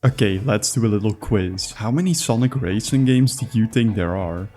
Okay, let's do a little quiz. How many Sonic Racing games do you think there are?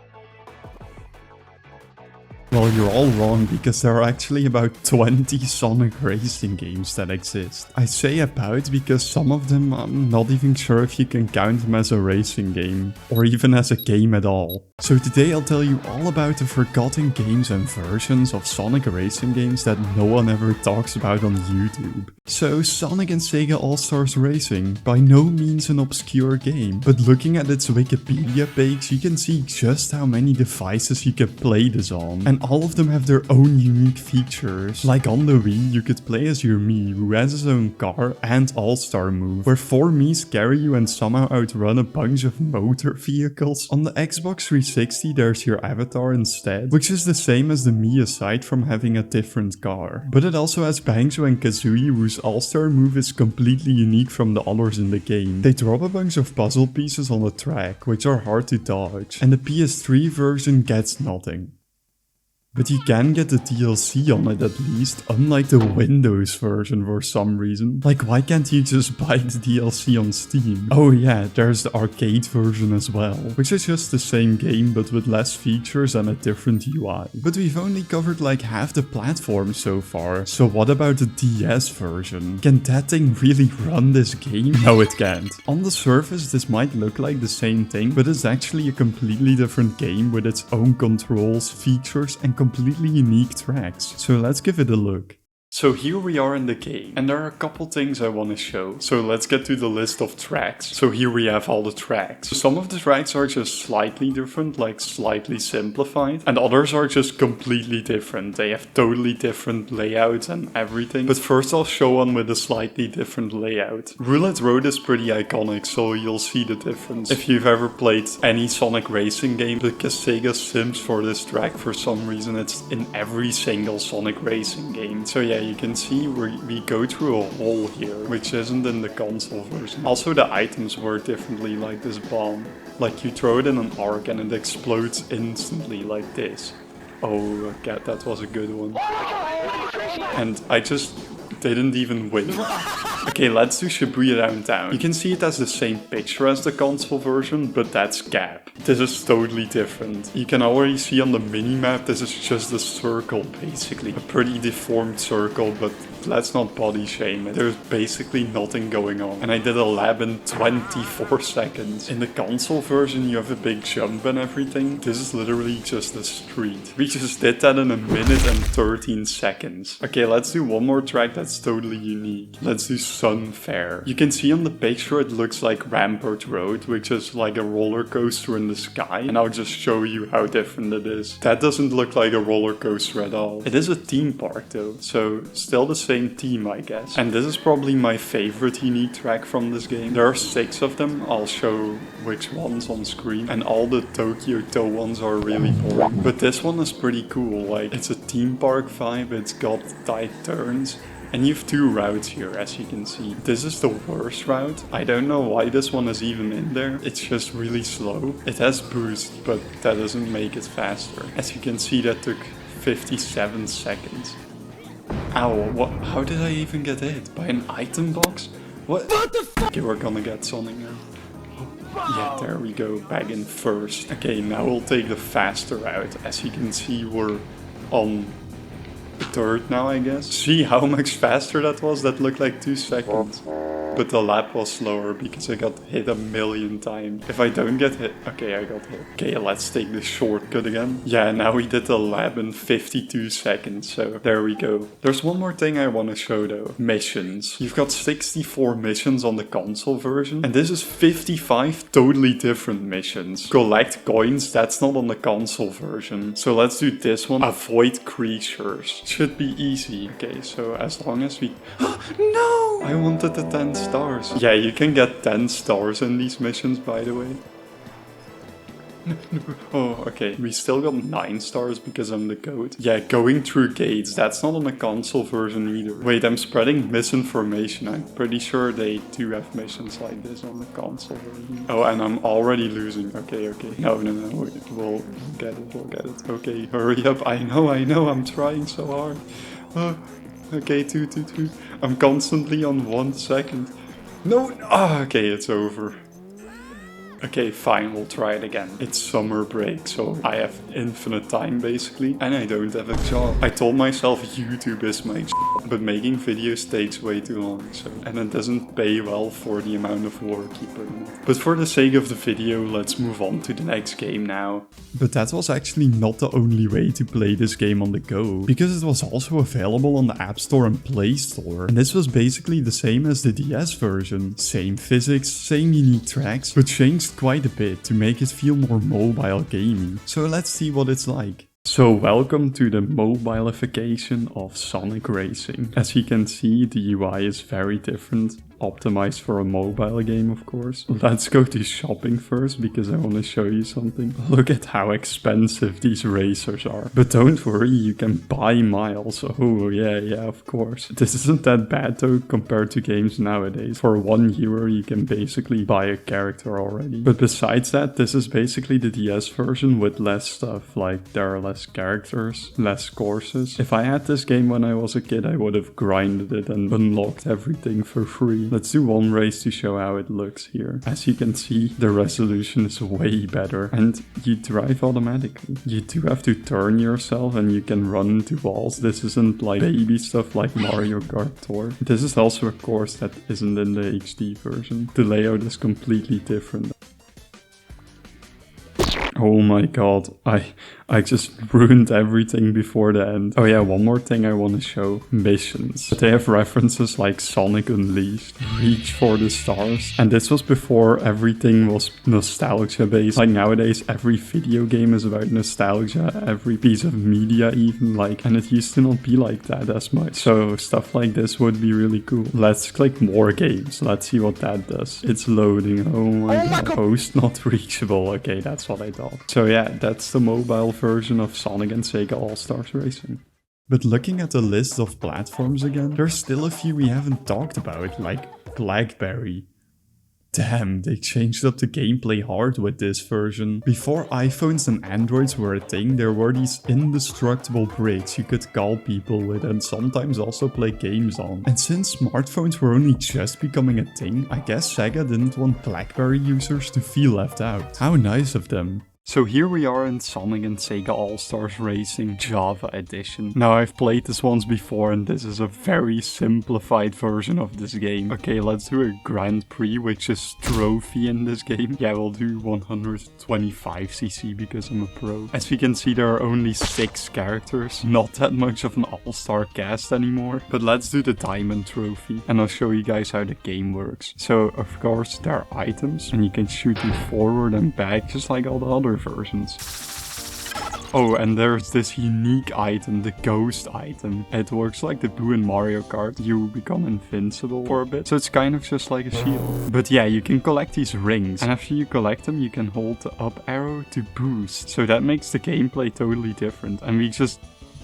Well, you're all wrong, because there are actually about 20 Sonic Racing games that exist. I say about because some of them I'm not even sure if you can count them as a racing game, or even as a game at all. So today I'll tell you all about the forgotten games and versions of Sonic Racing games that no one ever talks about on YouTube. So Sonic and SEGA All-Stars Racing, by no means an obscure game, but looking at its Wikipedia page you can see just how many devices you can play this on. And all of them have their own unique features. Like on the Wii, you could play as your Mii, who has his own car and All-Star move, where 4 Miis carry you and somehow outrun a bunch of motor vehicles. On the Xbox 360 there's your avatar instead, which is the same as the Mii aside from having a different car. But it also has Banjo and Kazooie, whose All-Star move is completely unique from the others in the game. They drop a bunch of puzzle pieces on the track, which are hard to dodge, and the PS3 version gets nothing. But you can get the DLC on it at least, unlike the Windows version for some reason. Like, why can't you just buy the DLC on Steam? Oh yeah, there's the arcade version as well, which is just the same game but with less features and a different UI. But we've only covered like half the platform so far, so what about the DS version? Can that thing really run this game? No, it can't. On the surface this might look like the same thing, but it's actually a completely different game with its own controls, features and completely unique tracks. So let's give it a look. So here we are in the game, and there are a couple things I want to show. So let's get to the list of tracks. So here we have all the tracks. Some of the tracks are just slightly different, like slightly simplified, and others are just completely different. They have totally different layouts and everything. But first I'll show one with a slightly different layout. Roulette Road is pretty iconic, so you'll see the difference if you've ever played any Sonic Racing game, because Sega sims for this track for some reason. It's in every single Sonic Racing game. So yeah, you can see we go through a hole here, which isn't in the console version. Also the items work differently, like this bomb. Like you throw it in an arc and it explodes instantly like this. Oh god, that was a good one. And I just didn't even win. Okay, let's do Shibuya Downtown. You can see it has the same picture as the console version, but that's Gap. This is totally different. You can already see on the minimap this is just a circle basically. A pretty deformed circle, but let's not body shame it. There's basically nothing going on. And I did a lap in 24 seconds. In the console version you have a big jump and everything. This is literally just a street. We just did that in 1 minute and 13 seconds. Okay, let's do one more track that's totally unique. Let's do Sun Fair. You can see on the picture it looks like Rampart Road, which is like a roller coaster in the sky. And I'll just show you how different it is. That doesn't look like a roller coaster at all. It is a theme park though, so still the same theme I guess. And this is probably my favorite unique track from this game. There are 6 of them. I'll show which ones on screen. And all the Tokyo Tow ones are really boring. But this one is pretty cool. Like, it's a theme park vibe. It's got tight turns. And you have 2 routes here, as you can see. This is the worst route. I don't know why this one is even in there. It's just really slow. It has boost, but that doesn't make it faster. As you can see, that took 57 seconds. Ow, what? How did I even get hit? By an item box? What the fuck? Okay, we're gonna get Sonic now. Yeah, there we go, back in first. Okay, now we'll take the faster route. As you can see, we're on the 3rd now, I guess. See how much faster that was? That looked like 2 seconds. But the lap was slower because I got hit 1,000,000 times. If I don't get hit... Okay, I got hit. Okay, let's take the shortcut again. Yeah, now we did the lap in 52 seconds, so there we go. There's one more thing I want to show though. Missions. You've got 64 missions on the console version, and this is 55 totally different missions. Collect coins, that's not on the console version. So let's do this one. Avoid creatures. Should be easy. Okay, so as long as we... No! I wanted the 10 stars. Yeah, you can get 10 stars in these missions, by the way. Oh, okay. We still got 9 stars because I'm the goat. Yeah, going through gates. That's not on the console version either. Wait, I'm spreading misinformation. I'm pretty sure they do have missions like this on the console version. Oh, and I'm already losing. Okay, okay. No. We'll get it. Okay, hurry up. I know. I'm trying so hard. Okay, 2. I'm constantly on 1 second. No, oh, okay, it's over. Okay, fine, we'll try it again. It's summer break, so I have infinite time basically, and I don't have a job. I told myself YouTube is my job, but making videos takes way too long, so, and it doesn't pay well for the amount of work you put in it. But for the sake of the video, let's move on to the next game now. But that was actually not the only way to play this game on the go, because it was also available on the App Store and Play Store. And this was basically the same as the DS version. Same physics, same unique tracks, but changed quite a bit to make it feel more mobile gamey. So let's see what it's like. So welcome to the mobilification of Sonic Racing. As you can see, the UI is very different. Optimized for a mobile game, of course. Let's go to shopping first because I want to show you something. Look at how expensive these racers are. But don't worry, you can buy miles. Oh yeah, of course. This isn't that bad though compared to games nowadays. For €1 you can basically buy a character already. But besides that, this is basically the DS version with less stuff. Like there are less characters, less courses. If I had this game when I was a kid, I would have grinded it and unlocked everything for free. Let's do one race to show how it looks here. As you can see, the resolution is way better and you drive automatically. You do have to turn yourself and you can run into walls. This isn't like baby stuff like Mario Kart Tour. This is also a course that isn't in the HD version. The layout is completely different. Oh my god, I just ruined everything before the end. Oh yeah, one more thing I want to show. Missions. But they have references like Sonic Unleashed, Reach for the Stars. And this was before everything was nostalgia based. Like nowadays every video game is about nostalgia, every piece of media even, like, and it used to not be like that as much. So stuff like this would be really cool. Let's click more games. Let's see what that does. It's loading. Oh my god. Host not reachable. Okay, that's what I thought. So yeah, that's the mobile version of Sonic and SEGA All-Stars Racing. But looking at the list of platforms again, there's still a few we haven't talked about, like BlackBerry. Damn, they changed up the gameplay hard with this version. Before iPhones and Androids were a thing, there were these indestructible bricks you could call people with and sometimes also play games on. And since smartphones were only just becoming a thing, I guess Sega didn't want BlackBerry users to feel left out. How nice of them. So here we are in Sonic and SEGA All-Stars Racing Java Edition. Now I've played this once before and this is a very simplified version of this game. Okay, let's do a Grand Prix, which is trophy in this game. Yeah, we'll do 125cc because I'm a pro. As you can see, there are only 6 characters. Not that much of an all-star cast anymore. But let's do the Diamond Trophy and I'll show you guys how the game works. So of course there are items and you can shoot them forward and back just like all the other versions. Oh, and there's this unique item, the ghost item. It works like the blue in Mario Kart. You become invincible for a bit. So it's kind of just like a shield. But yeah, you can collect these rings. And after you collect them, you can hold the up arrow to boost. So that makes the gameplay totally different. And we just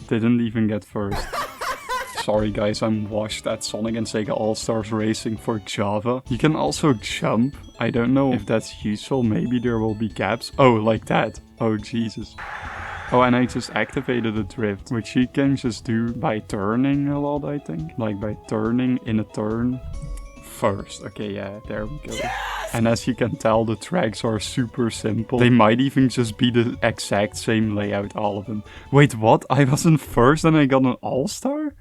didn't even get first. Sorry guys, I'm washed at Sonic and SEGA All-Stars Racing for Java. You can also jump. I don't know if that's useful. Maybe there will be gaps. Oh, like that. Oh, Jesus. Oh, and I just activated a drift, which you can just do by turning a lot, I think. Like by turning in a turn first. Okay, yeah, there we go. Yes! And as you can tell, the tracks are super simple. They might even just be the exact same layout, all of them. Wait, what? I wasn't first and I got an all-star?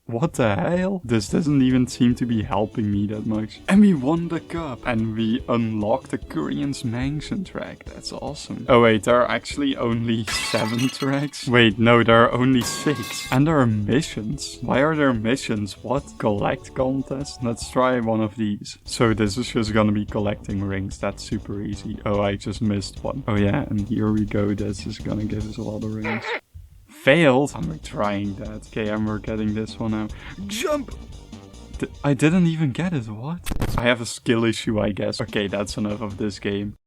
What the hell? This doesn't even seem to be helping me that much. And we won the cup. And we unlocked the Korean's Mansion track. That's awesome. Oh wait, there are actually only 7 tracks. Wait, no, there are only 6. And there are missions. Why are there missions? What? Collect contest? Let's try one of these. So this is just gonna be collecting rings. That's super easy. Oh, I just missed one. Oh yeah, and here we go. This is gonna give us a lot of rings. Failed. I'm retrying that. Okay, and we're getting this one now. Jump! I didn't even get it. What? I have a skill issue, I guess. Okay, that's enough of this game.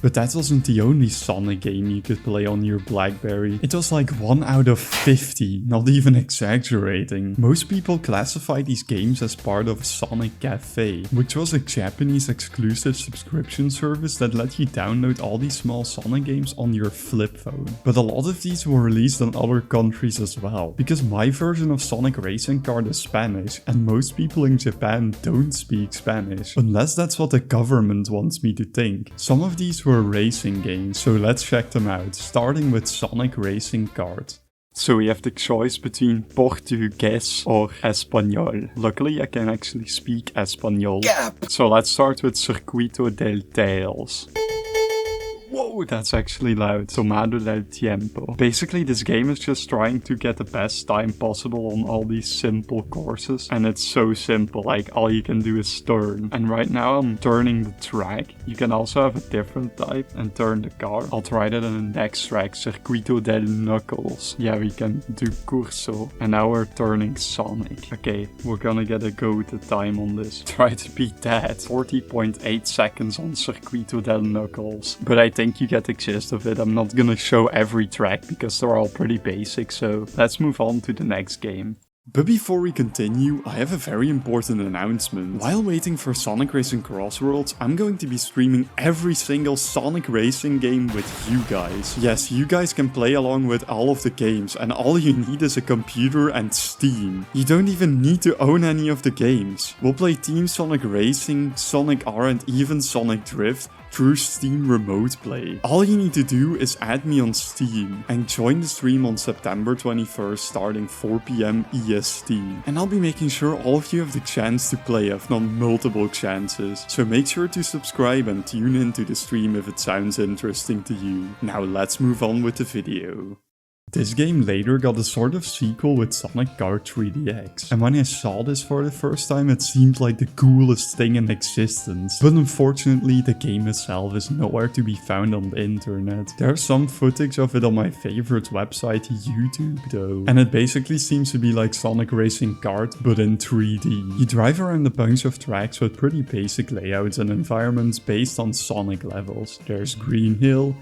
But that wasn't the only Sonic game you could play on your BlackBerry. It was like 1 out of 50, not even exaggerating. Most people classify these games as part of Sonic Cafe, which was a Japanese exclusive subscription service that let you download all these small Sonic games on your flip phone. But a lot of these were released in other countries as well, because my version of Sonic Racing Kart is Spanish, and most people in Japan don't speak Spanish, unless that's what the government wants me to think. Some of these were racing games, so let's check them out, starting with Sonic Racing Kart. So we have the choice between Portuguese or Espanol. Luckily I can actually speak Espanol. Yep. So let's start with Circuito del Tails. Whoa, that's actually loud. Tomado del Tiempo. Basically, this game is just trying to get the best time possible on all these simple courses. And it's so simple, like all you can do is turn. And right now I'm turning the track. You can also have a different type and turn the car. I'll try that in the next track, Circuito del Knuckles. Yeah, we can do Curso. And now we're turning Sonic. Okay, we're gonna get a go at the time on this. Try to beat that. 40.8 seconds on Circuito del Knuckles. But I think you get the gist of it. I'm not gonna show every track because they're all pretty basic, so let's move on to the next game. But before we continue, I have a very important announcement. While waiting for Sonic Racing Crossworlds, I'm going to be streaming every single Sonic Racing game with you guys. Yes, you guys can play along with all of the games, and all you need is a computer and Steam. You don't even need to own any of the games. We'll play Team Sonic Racing, Sonic R, and even Sonic Drift through Steam Remote Play. All you need to do is add me on Steam and join the stream on September 21st starting 4 PM EST. And I'll be making sure all of you have the chance to play, if not multiple chances. So make sure to subscribe and tune into the stream if it sounds interesting to you. Now let's move on with the video. This game later got a sort of sequel with Sonic Kart 3DX, and when I saw this for the first time it seemed like the coolest thing in existence, but unfortunately the game itself is nowhere to be found on the internet. There's some footage of it on my favorite website, YouTube though, and it basically seems to be like Sonic Racing Kart but in 3D. You drive around a bunch of tracks with pretty basic layouts and environments based on Sonic levels. There's Green Hill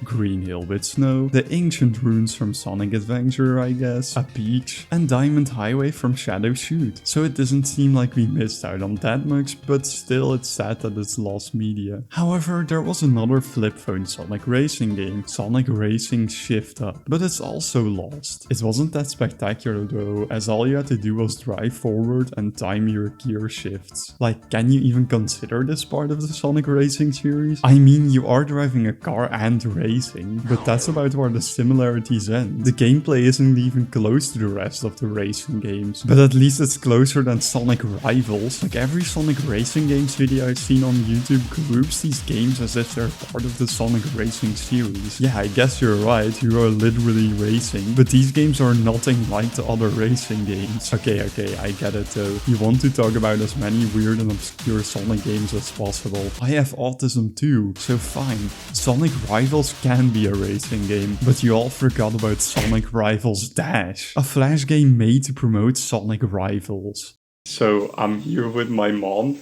with snow, the ancient ruins from Sonic Adventure, I guess, a beach, and Diamond Highway from Shadow Shoot. So it doesn't seem like we missed out on that much, but still it's sad that it's lost media. However, there was another flip phone Sonic Racing game, Sonic Racing Shift Up, but it's also lost. It wasn't that spectacular though, as all you had to do was drive forward and time your gear shifts. Like, can you even consider this part of the Sonic Racing series? I mean, you are driving a car and racing, but that's about where the similarities end. The gameplay isn't even close to the rest of the racing games, but at least it's closer than Sonic Rivals. Like every Sonic Racing games video I've seen on YouTube groups these games as if they're part of the Sonic Racing series. Yeah, I guess you're right, you are literally racing, but these games are nothing like the other racing games. Okay, I get it though. You want to talk about as many weird and obscure Sonic games as possible. I have autism too, so fine. Sonic Rivals can be a racing game, but you all forgot about Sonic Rivals Dash, a flash game made to promote Sonic Rivals. So I'm here with my mom.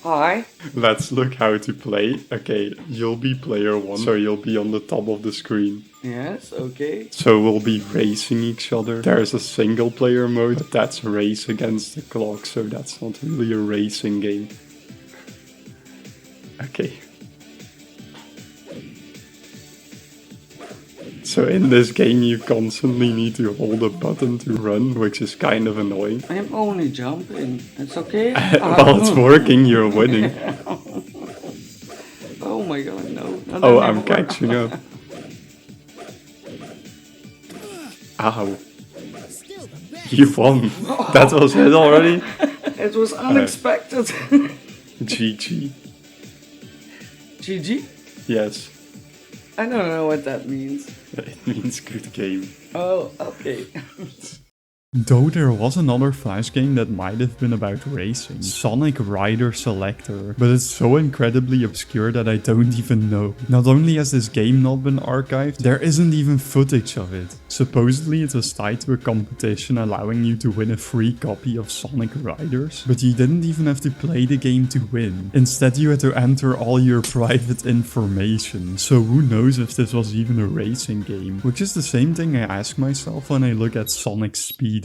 Hi. Let's look how to play. Okay, you'll be player 1, so you'll be on the top of the screen. Yes, okay. So we'll be racing each other. There's a single player mode, but that's a race against the clock, so that's not really a racing game. Okay. So in this game you constantly need to hold a button to run, which is kind of annoying. I'm only jumping. It's okay? Well, it's working, you're winning. Oh my god, no. Oh, I'm catching up. Ow. You won. That was it already? It was unexpected. GG. GG? Yes. I don't know what that means. It means good game. Oh, okay. Though there was another Flash game that might have been about racing, Sonic Rider Selector, but it's so incredibly obscure that I don't even know. Not only has this game not been archived, there isn't even footage of it. Supposedly it was tied to a competition allowing you to win a free copy of Sonic Riders, but you didn't even have to play the game to win. Instead you had to enter all your private information, so who knows if this was even a racing game, which is the same thing I ask myself when I look at Sonic Speedway.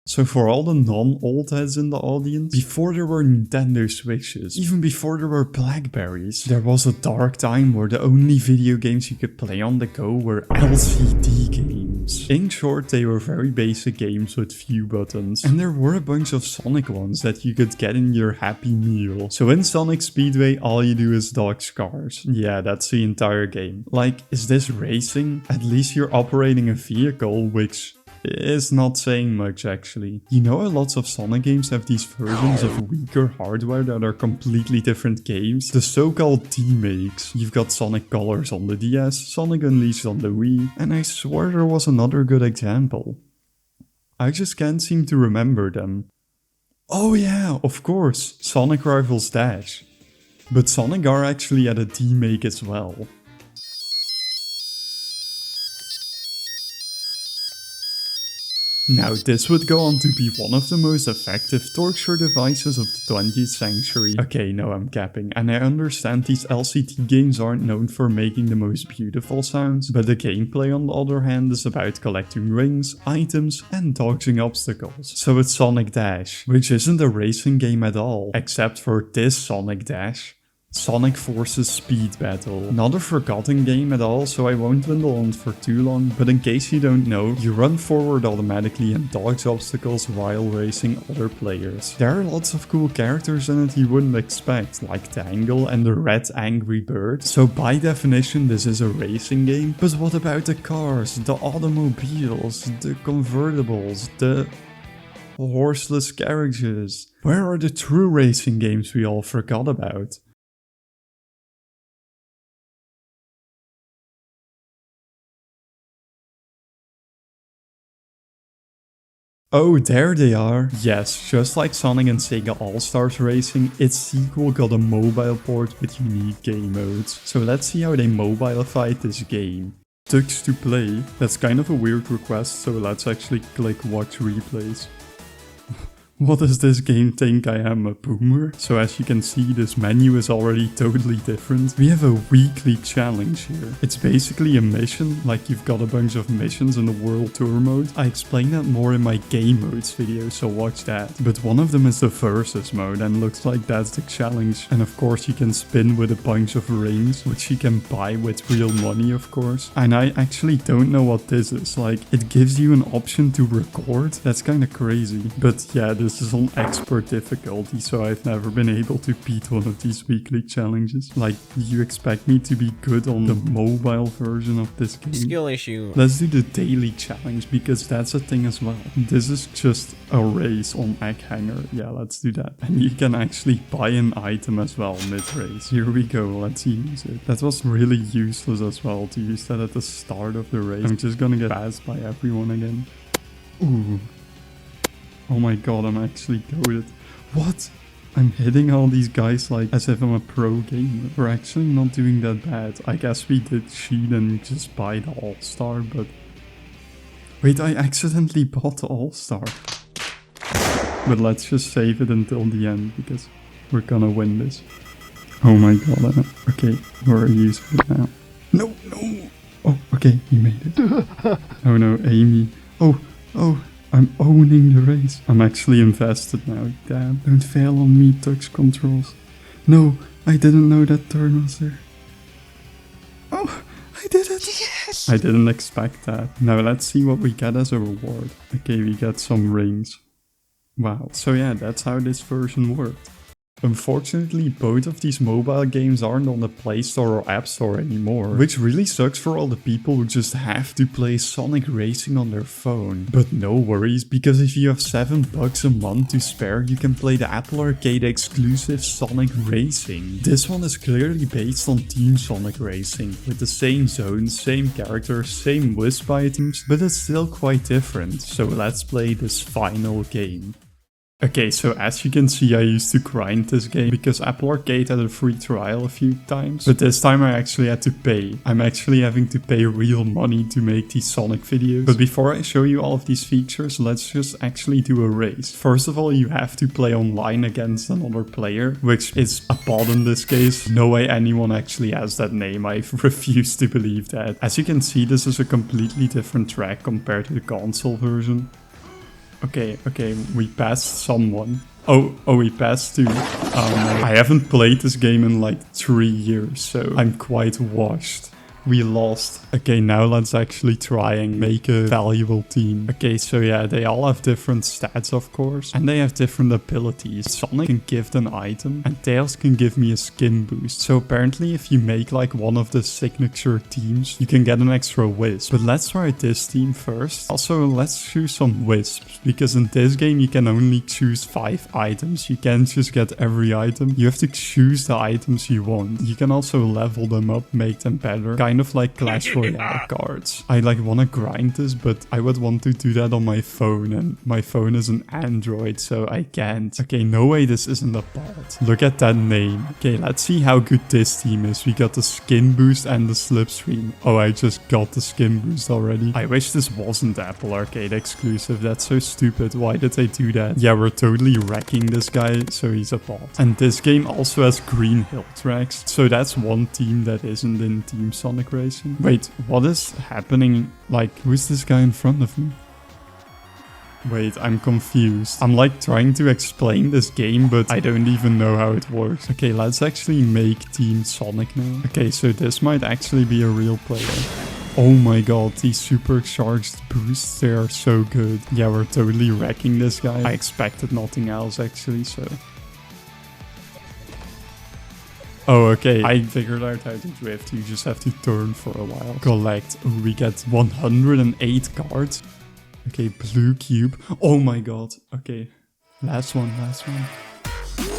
So for all the non-old heads in the audience, before there were Nintendo Switches, even before there were Blackberries, there was a dark time where the only video games you could play on the go were LCD games. In short, they were very basic games with few buttons, and there were a bunch of Sonic ones that you could get in your Happy Meal. So in Sonic Speedway, all you do is dodge cars. Yeah, that's the entire game. Like, is this racing? At least you're operating a vehicle, which is not saying much actually. You know how lots of Sonic games have these versions of weaker hardware that are completely different games? The so-called D-makes. You've got Sonic Colors on the DS, Sonic Unleashed on the Wii, and I swear there was another good example. I just can't seem to remember them. Oh yeah, of course, Sonic Rivals Dash. But Sonic R actually had a D-make as well. Now this would go on to be one of the most effective torture devices of the 20th century. Okay, no, I'm capping, and I understand these LCD games aren't known for making the most beautiful sounds, but the gameplay on the other hand is about collecting rings, items, and dodging obstacles. So it's Sonic Dash, which isn't a racing game at all, except for this Sonic Dash. Sonic Forces Speed Battle. Not a forgotten game at all, so I won't dwindle on for too long, but in case you don't know, you run forward automatically and dodge obstacles while racing other players. There are lots of cool characters in it you wouldn't expect, like Tangle and the red angry bird, so by definition this is a racing game. But what about the cars, the automobiles, the convertibles, the horseless carriages? Where are the true racing games we all forgot about? Oh, there they are. Yes, just like Sonic and Sega All-Stars Racing, its sequel got a mobile port with unique game modes. So let's see how they mobilified this game. Tux to play. That's kind of a weird request, so let's actually click watch replays. What does this game think I am, a boomer? So as you can see, this menu is already totally different. We have a weekly challenge here. It's basically a mission, like you've got a bunch of missions in the World Tour mode. I explain that more in my game modes video, so watch that. But one of them is the versus mode, and looks like that's the challenge. And of course you can spin with a bunch of rings, which you can buy with real money, of course. And I actually don't know what this is. Like, it gives you an option to record. That's kind of crazy. But yeah, this is on expert difficulty, so I've never been able to beat one of these weekly challenges. Like, do you expect me to be good on the mobile version of this game? Skill issue. Let's do the daily challenge, because that's a thing as well. This is just a race on Egg Hanger. Yeah, let's do that. And you can actually buy an item as well mid-race. Here we go, let's use it. That was really useless as well, to use that at the start of the race. I'm just gonna get passed by everyone again. Ooh. Oh my god, I'm actually goated. What? I'm hitting all these guys like as if I'm a pro gamer. We're actually not doing that bad. I guess we did cheat and just buy the All-Star, but... Wait, I accidentally bought the All-Star. But let's just save it until the end, because we're gonna win this. Oh my god, okay, we're using it now. No, no! Oh, okay, you made it. Oh no, Amy. Oh, I'm owning the race. I'm actually invested now. Damn. Don't fail on me, Tux controls. No, I didn't know that turn was there. Oh, I did it. Yes. I didn't expect that. Now let's see what we get as a reward. Okay, we get some rings. Wow. So yeah, that's how this version worked. Unfortunately, both of these mobile games aren't on the Play Store or App Store anymore, which really sucks for all the people who just have to play Sonic Racing on their phone. But no worries, because if you have $7 a month to spare, you can play the Apple Arcade exclusive Sonic Racing. This one is clearly based on Team Sonic Racing, with the same zones, same characters, same Wisp items, but it's still quite different. So let's play this final game. Okay, so as you can see, I used to grind this game because Apple Arcade had a free trial a few times, but this time I actually had to pay. I'm actually having to pay real money to make these Sonic videos. But before I show you all of these features, let's just actually do a race. First of all, you have to play online against another player, which is a bot in this case. No way anyone actually has that name. I refuse to believe that. As you can see, this is a completely different track compared to the console version. Okay, we passed someone. Oh, we passed two. I haven't played this game in like 3 years, so I'm quite washed. We lost. Okay, now let's actually try and make a valuable team. Okay, so yeah, they all have different stats, of course, and they have different abilities. Sonic can give an item, and Tails can give me a skin boost. So apparently, if you make like one of the signature teams, you can get an extra wisp. But let's try this team first. Also, let's choose some wisps, because in this game, you can only choose 5 items. You can't just get every item. You have to choose the items you want. You can also level them up, make them better. Kind of like Clash Royale cards. I like want to grind this, but I would want to do that on my phone, and my phone is an Android, so I can't. Okay, no way this isn't a bot. Look at that name. Okay, let's see how good this team is. We got the skin boost and the slipstream. Oh, I just got the skin boost already. I wish this wasn't Apple Arcade exclusive. That's so stupid. Why did they do that? Yeah, we're totally wrecking this guy, so he's a bot. And this game also has green hill tracks, so that's one team that isn't in Team Sonic Racing. Wait, what is happening? Like, who's this guy in front of me? Wait, I'm confused. I'm like trying to explain this game, but I don't even know how it works. Okay, let's actually make Team Sonic now. Okay, so this might actually be a real player. Oh my god, these supercharged boosts, they are so good. Yeah, we're totally wrecking this guy. I expected nothing else actually, so... Oh, okay. I figured out how to drift. You just have to turn for a while. Collect. Oh, we get 108 cards. Okay, blue cube. Oh my god. Okay. Last one.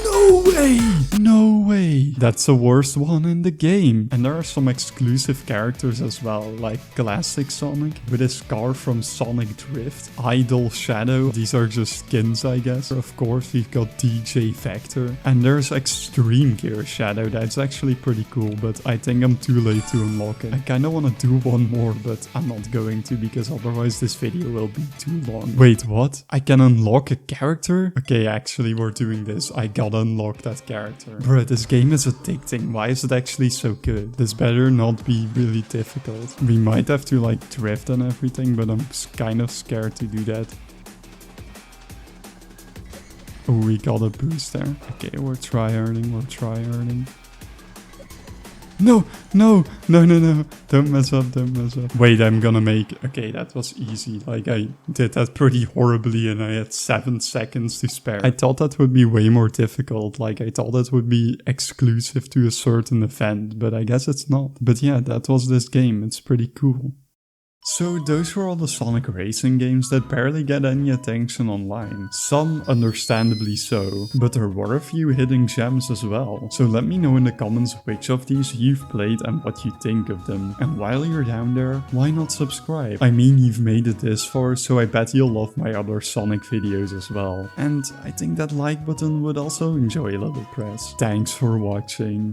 No way! No way! That's the worst one in the game. And there are some exclusive characters as well, like Classic Sonic with his car from Sonic Drift, Idol Shadow. These are just skins, I guess. Of course, we've got DJ Vector. And there's Extreme Gear Shadow. That's actually pretty cool, but I think I'm too late to unlock it. I kinda wanna do one more, but I'm not going to because otherwise this video will be too long. Wait, what? I can unlock a character? Okay, actually, we're doing this. I gotta unlock that character. Bruh, this game is addicting. Why is it actually so good? This better not be really difficult. We might have to like drift and everything, but I'm kind of scared to do that. Oh, we got a boost there. Okay, we're try-earning. No. Don't mess up. Wait, I'm gonna make... Okay, that was easy. Like, I did that pretty horribly and I had 7 seconds to spare. I thought that would be way more difficult. Like, I thought that would be exclusive to a certain event, but I guess it's not. But yeah, that was this game. It's pretty cool. So those were all the Sonic Racing games that barely get any attention online. Some understandably so, but there were a few hidden gems as well. So let me know in the comments which of these you've played and what you think of them. And while you're down there, why not subscribe? I mean, you've made it this far, so I bet you'll love my other Sonic videos as well. And I think that like button would also enjoy a little press. Thanks for watching.